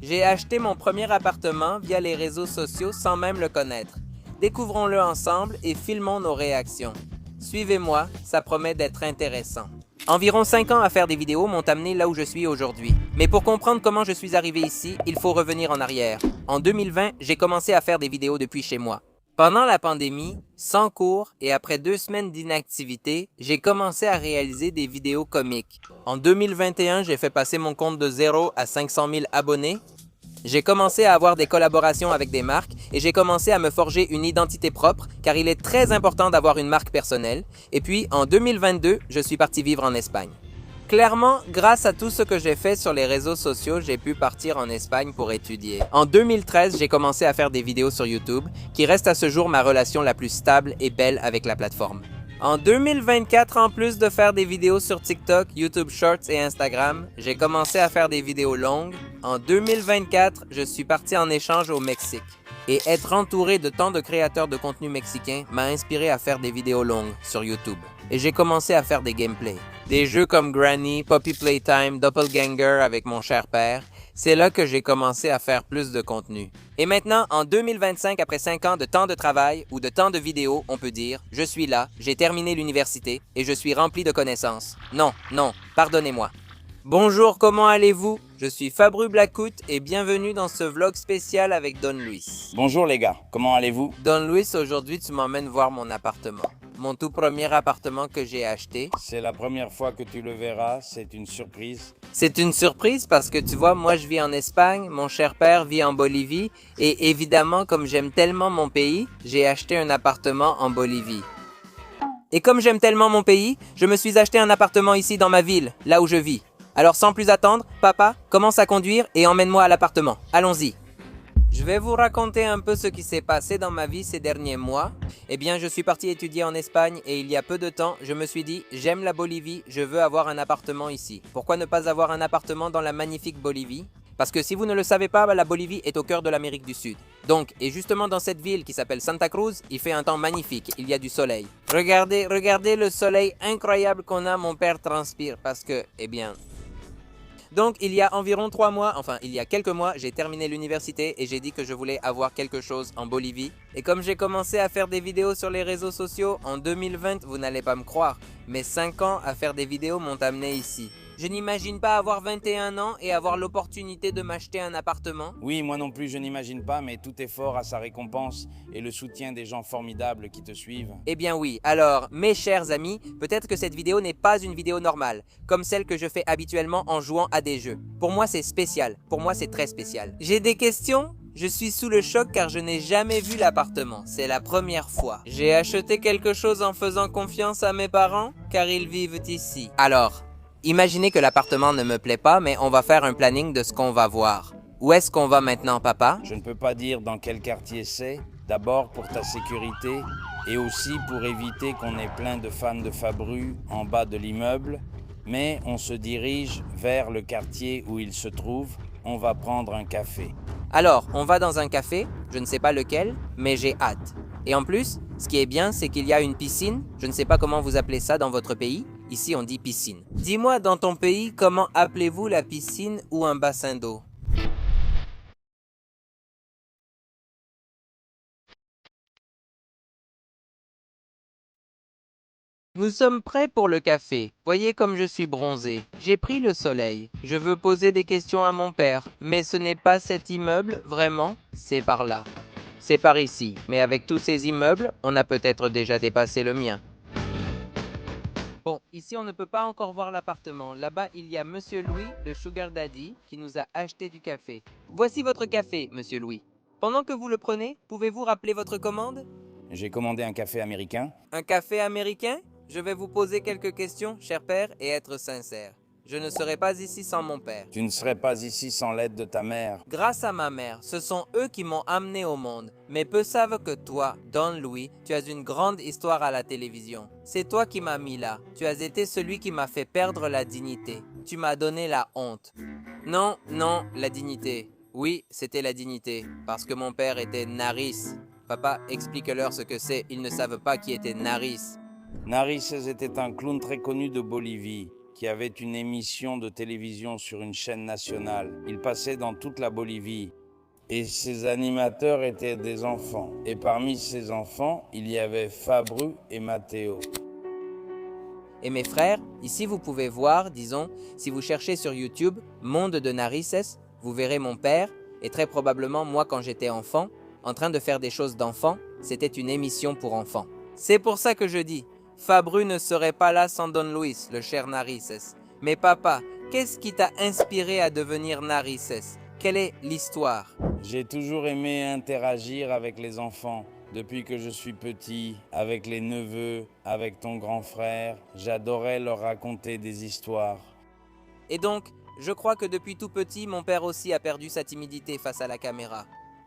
J'ai acheté mon premier appartement via les réseaux sociaux sans même le connaître. Découvrons-le ensemble et filmons nos réactions. Suivez-moi, ça promet d'être intéressant. Environ 5 ans à faire des vidéos m'ont amené là où je suis aujourd'hui. Mais pour comprendre comment je suis arrivé ici, il faut revenir en arrière. En 2020, j'ai commencé à faire des vidéos depuis chez moi. Pendant la pandémie, sans cours et après 2 semaines d'inactivité, j'ai commencé à réaliser des vidéos comiques. En 2021, j'ai fait passer mon compte de 0 à 500 000 abonnés. J'ai commencé à avoir des collaborations avec des marques et j'ai commencé à me forger une identité propre car il est très important d'avoir une marque personnelle. Et puis, en 2022, je suis parti vivre en Espagne. Clairement, grâce à tout ce que j'ai fait sur les réseaux sociaux, j'ai pu partir en Espagne pour étudier. En 2013, j'ai commencé à faire des vidéos sur YouTube, qui reste à ce jour ma relation la plus stable et belle avec la plateforme. En 2024, en plus de faire des vidéos sur TikTok, YouTube Shorts et Instagram, j'ai commencé à faire des vidéos longues. En 2024, je suis parti en échange au Mexique. Et être entouré de tant de créateurs de contenu mexicains m'a inspiré à faire des vidéos longues sur YouTube. Et j'ai commencé à faire des gameplays. Des jeux comme Granny, Poppy Playtime, Doppelganger avec mon cher père. C'est là que j'ai commencé à faire plus de contenu. Et maintenant, en 2025, après 5 ans de temps de travail ou de temps de vidéos, on peut dire, je suis là, j'ai terminé l'université et je suis rempli de connaissances. Non, pardonnez-moi. Bonjour, comment allez-vous? Je suis Fabru Blackwood et bienvenue dans ce vlog spécial avec Don Luis. Bonjour les gars, comment allez-vous? Don Luis, aujourd'hui tu m'emmènes voir mon appartement. Mon tout premier appartement que j'ai acheté. C'est la première fois que tu le verras, c'est une surprise. C'est une surprise parce que tu vois, moi je vis en Espagne, mon cher père vit en Bolivie et évidemment, comme j'aime tellement mon pays, j'ai acheté un appartement en Bolivie. Et comme j'aime tellement mon pays, je me suis acheté un appartement ici dans ma ville, là où je vis. Alors sans plus attendre, papa, commence à conduire et emmène-moi à l'appartement. Allons-y. Je vais vous raconter un peu ce qui s'est passé dans ma vie ces derniers mois. Eh bien, je suis parti étudier en Espagne et il y a peu de temps, je me suis dit, j'aime la Bolivie, je veux avoir un appartement ici. Pourquoi ne pas avoir un appartement dans la magnifique Bolivie? Parce que si vous ne le savez pas, la Bolivie est au cœur de l'Amérique du Sud. Donc, et justement dans cette ville qui s'appelle Santa Cruz, il fait un temps magnifique, il y a du soleil. Regardez le soleil incroyable qu'on a, mon père transpire parce que, eh bien... Donc, il y a environ 3 mois, enfin, il y a quelques mois, j'ai terminé l'université et j'ai dit que je voulais avoir quelque chose en Bolivie. Et comme j'ai commencé à faire des vidéos sur les réseaux sociaux en 2020, vous n'allez pas me croire, mais 5 ans à faire des vidéos m'ont amené ici. Je n'imagine pas avoir 21 ans et avoir l'opportunité de m'acheter un appartement. Oui, moi non plus je n'imagine pas, mais tout effort a sa récompense et le soutien des gens formidables qui te suivent. Eh bien oui, alors, mes chers amis, peut-être que cette vidéo n'est pas une vidéo normale, comme celle que je fais habituellement en jouant à des jeux. Pour moi c'est spécial, pour moi c'est très spécial. J'ai des questions? Je suis sous le choc car je n'ai jamais vu l'appartement, c'est la première fois. J'ai acheté quelque chose en faisant confiance à mes parents, car ils vivent ici. Alors, imaginez que l'appartement ne me plaît pas, mais on va faire un planning de ce qu'on va voir. Où est-ce qu'on va maintenant, papa? Je ne peux pas dire dans quel quartier c'est, d'abord pour ta sécurité et aussi pour éviter qu'on ait plein de fans de Fabru en bas de l'immeuble, mais on se dirige vers le quartier où il se trouve, on va prendre un café. Alors, on va dans un café, je ne sais pas lequel, mais j'ai hâte. Et en plus, ce qui est bien, c'est qu'il y a une piscine, je ne sais pas comment vous appelez ça dans votre pays, ici on dit piscine. Dis-moi, dans ton pays, comment appelez-vous la piscine ou un bassin d'eau? Nous sommes prêts pour le café. Voyez comme je suis bronzé. J'ai pris le soleil. Je veux poser des questions à mon père. Mais ce n'est pas cet immeuble, vraiment. C'est par là. C'est par ici. Mais avec tous ces immeubles, on a peut-être déjà dépassé le mien. Bon, ici on ne peut pas encore voir l'appartement. Là-bas, il y a Monsieur Louis, le Sugar Daddy, qui nous a acheté du café. Voici votre café, Monsieur Louis. Pendant que vous le prenez, pouvez-vous rappeler votre commande? J'ai commandé un café américain. Un café américain? Je vais vous poser quelques questions, cher père, et être sincère. Je ne serai pas ici sans mon père. Tu ne serais pas ici sans l'aide de ta mère. Grâce à ma mère, ce sont eux qui m'ont amené au monde. Mais peu savent que toi, Don Louis, tu as une grande histoire à la télévision. C'est toi qui m'as mis là. Tu as été celui qui m'a fait perdre la dignité. Tu m'as donné la honte. Non, la dignité. Oui, c'était la dignité, parce que mon père était Naris. Papa, explique-leur ce que c'est, ils ne savent pas qui était Naris. Narices était un clown très connu de Bolivie. qui avait une émission de télévision sur une chaîne nationale. Il passait dans toute la Bolivie. Et ses animateurs étaient des enfants. Et parmi ces enfants, il y avait Fabru et Matteo. Et mes frères, ici vous pouvez voir, disons, si vous cherchez sur YouTube « Monde de Narices », vous verrez mon père, et très probablement moi quand j'étais enfant, en train de faire des choses d'enfant, c'était une émission pour enfants. C'est pour ça que je dis, Fabru ne serait pas là sans Don Luis, le cher Narices. Mais papa, qu'est-ce qui t'a inspiré à devenir Narices? Quelle est l'histoire? J'ai toujours aimé interagir avec les enfants. Depuis que je suis petit, avec les neveux, avec ton grand frère, j'adorais leur raconter des histoires. Et donc, je crois que depuis tout petit, mon père aussi a perdu sa timidité face à la caméra.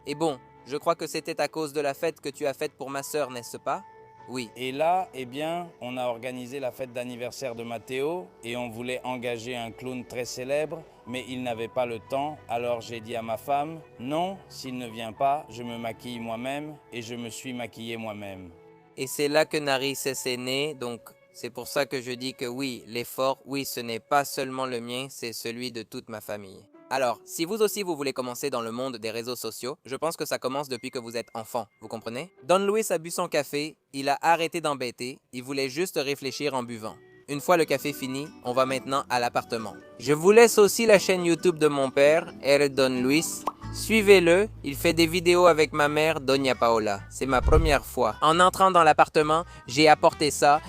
Et bon, je crois que c'était à cause de la fête que tu as faite pour ma sœur, n'est-ce pas? Oui. Et là, eh bien, on a organisé la fête d'anniversaire de Matteo et on voulait engager un clown très célèbre, mais il n'avait pas le temps. Alors j'ai dit à ma femme, non, s'il ne vient pas, je me maquille moi-même et je me suis maquillé moi-même. Et c'est là que Narices est né, donc c'est pour ça que je dis que oui, l'effort, oui, ce n'est pas seulement le mien, c'est celui de toute ma famille. Alors, si vous aussi vous voulez commencer dans le monde des réseaux sociaux, je pense que ça commence depuis que vous êtes enfant, vous comprenez? Don Luis a bu son café, il a arrêté d'embêter, il voulait juste réfléchir en buvant. Une fois le café fini, on va maintenant à l'appartement. Je vous laisse aussi la chaîne YouTube de mon père, R. Don Luis. Suivez-le, il fait des vidéos avec ma mère, Doña Paola. C'est ma première fois. En entrant dans l'appartement, j'ai apporté ça,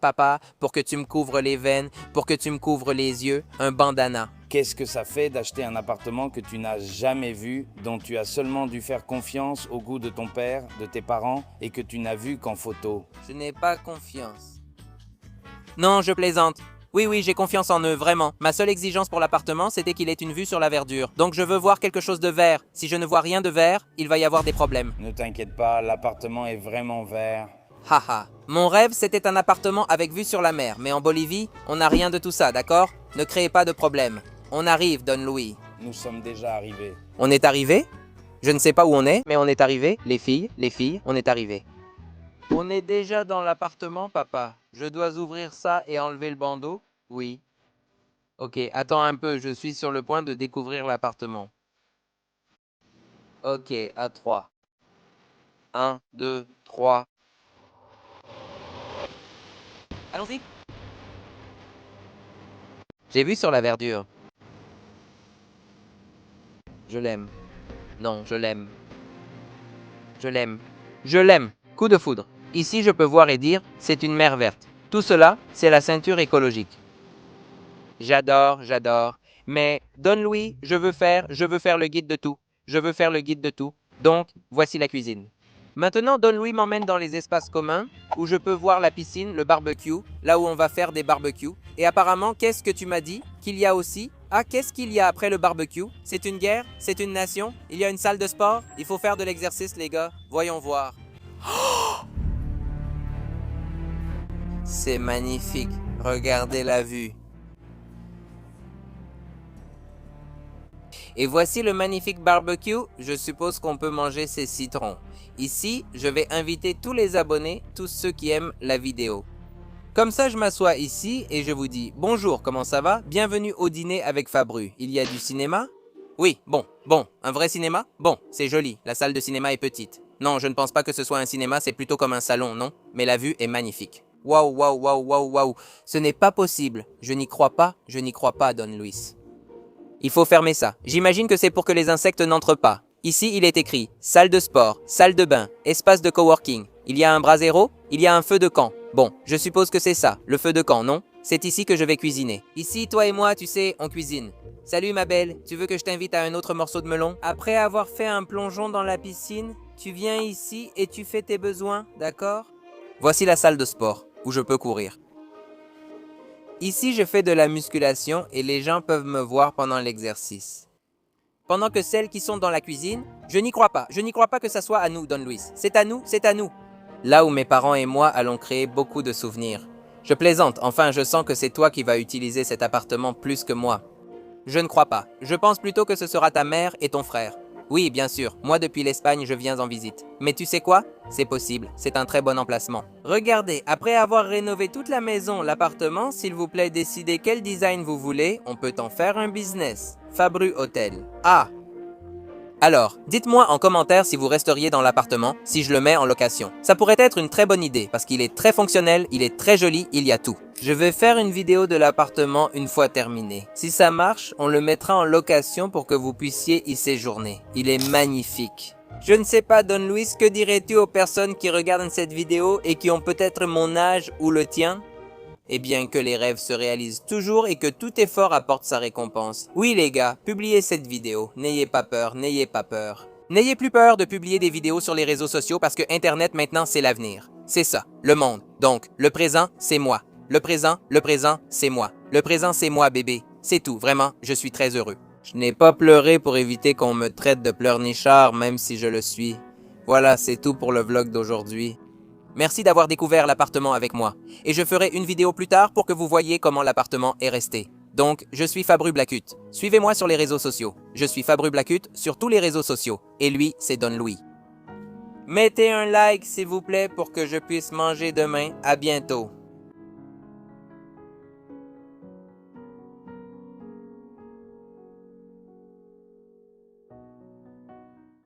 papa, pour que tu me couvres les veines, pour que tu me couvres les yeux, un bandana. Qu'est-ce que ça fait d'acheter un appartement que tu n'as jamais vu, dont tu as seulement dû faire confiance au goût de ton père, de tes parents, et que tu n'as vu qu'en photo? Je n'ai pas confiance. Non, je plaisante. Oui, j'ai confiance en eux, vraiment. Ma seule exigence pour l'appartement, c'était qu'il ait une vue sur la verdure. Donc je veux voir quelque chose de vert. Si je ne vois rien de vert, il va y avoir des problèmes. Ne t'inquiète pas, l'appartement est vraiment vert. Haha. Mon rêve, c'était un appartement avec vue sur la mer. Mais en Bolivie, on n'a rien de tout ça, d'accord? Ne créez pas de problème. On arrive, Don Luis. Nous sommes déjà arrivés. On est arrivé? Je ne sais pas où on est, mais on est arrivé. Les filles, on est arrivé. On est déjà dans l'appartement, papa. Je dois ouvrir ça et enlever le bandeau? Oui. Ok, attends un peu, je suis sur le point de découvrir l'appartement. Ok, à 3. 1, 2, 3. Allons-y. J'ai vu sur la verdure. Je l'aime. Non, je l'aime. Je l'aime. Je l'aime. Coup de foudre. Ici, je peux voir et dire, c'est une mer verte. Tout cela, c'est la ceinture écologique. J'adore. Mais, Don Luis, je veux faire le guide de tout. Je veux faire le guide de tout. Donc, voici la cuisine. Maintenant, Don Luis m'emmène dans les espaces communs, où je peux voir la piscine, le barbecue, là où on va faire des barbecues. Et apparemment, qu'est-ce que tu m'as dit? Qu'il y a aussi? Ah, qu'est-ce qu'il y a après le barbecue? C'est une guerre? C'est une nation? Il y a une salle de sport? Il faut faire de l'exercice, les gars. Voyons voir. C'est magnifique. Regardez la vue. Et voici le magnifique barbecue. Je suppose qu'on peut manger ces citrons. Ici, je vais inviter tous les abonnés, tous ceux qui aiment la vidéo. Comme ça, je m'assois ici et je vous dis « Bonjour, comment ça va? Bienvenue au dîner avec Fabru. Il y a du cinéma? » Oui, bon, un vrai cinéma? Bon, c'est joli, la salle de cinéma est petite. Non, je ne pense pas que ce soit un cinéma, c'est plutôt comme un salon, non? Mais la vue est magnifique. Waouh. Ce n'est pas possible. Je n'y crois pas, Don Luis. Il faut fermer ça. J'imagine que c'est pour que les insectes n'entrent pas. Ici, il est écrit « Salle de sport, salle de bain, espace de coworking. Il y a un brasero, il y a un feu de camp. » Bon, je suppose que c'est ça, le feu de camp, non? C'est ici que je vais cuisiner. Ici, toi et moi, tu sais, on cuisine. Salut ma belle, tu veux que je t'invite à un autre morceau de melon? Après avoir fait un plongeon dans la piscine, tu viens ici et tu fais tes besoins, d'accord? Voici la salle de sport, où je peux courir. Ici, je fais de la musculation et les gens peuvent me voir pendant l'exercice. Pendant que celles qui sont dans la cuisine, je n'y crois pas que ça soit à nous, Don Luis. C'est à nous. Là où mes parents et moi allons créer beaucoup de souvenirs. Je plaisante, enfin je sens que c'est toi qui vas utiliser cet appartement plus que moi. Je ne crois pas. Je pense plutôt que ce sera ta mère et ton frère. Oui, bien sûr, moi depuis l'Espagne, je viens en visite. Mais tu sais quoi? C'est possible, c'est un très bon emplacement. Regardez, après avoir rénové toute la maison, l'appartement, s'il vous plaît, décidez quel design vous voulez, on peut en faire un business. Fabru Hôtel. Ah! Alors, dites-moi en commentaire si vous resteriez dans l'appartement si je le mets en location. Ça pourrait être une très bonne idée parce qu'il est très fonctionnel, il est très joli, il y a tout. Je vais faire une vidéo de l'appartement une fois terminé. Si ça marche, on le mettra en location pour que vous puissiez y séjourner. Il est magnifique. Je ne sais pas, Don Luis, que dirais-tu aux personnes qui regardent cette vidéo et qui ont peut-être mon âge ou le tien? Eh bien que les rêves se réalisent toujours et que tout effort apporte sa récompense. Oui les gars, publiez cette vidéo. N'ayez pas peur, n'ayez pas peur. N'ayez plus peur de publier des vidéos sur les réseaux sociaux parce que Internet maintenant c'est l'avenir. C'est ça, le monde. Donc, le présent, c'est moi. Le présent, c'est moi. Le présent, c'est moi bébé. C'est tout, vraiment, je suis très heureux. Je n'ai pas pleuré pour éviter qu'on me traite de pleurnichard même si je le suis. Voilà, c'est tout pour le vlog d'aujourd'hui. Merci d'avoir découvert l'appartement avec moi. Et je ferai une vidéo plus tard pour que vous voyez comment l'appartement est resté. Donc, je suis Fabru Blacut. Suivez-moi sur les réseaux sociaux. Je suis Fabru Blacut sur tous les réseaux sociaux. Et lui, c'est Don Louis. Mettez un like s'il vous plaît pour que je puisse manger demain. À bientôt.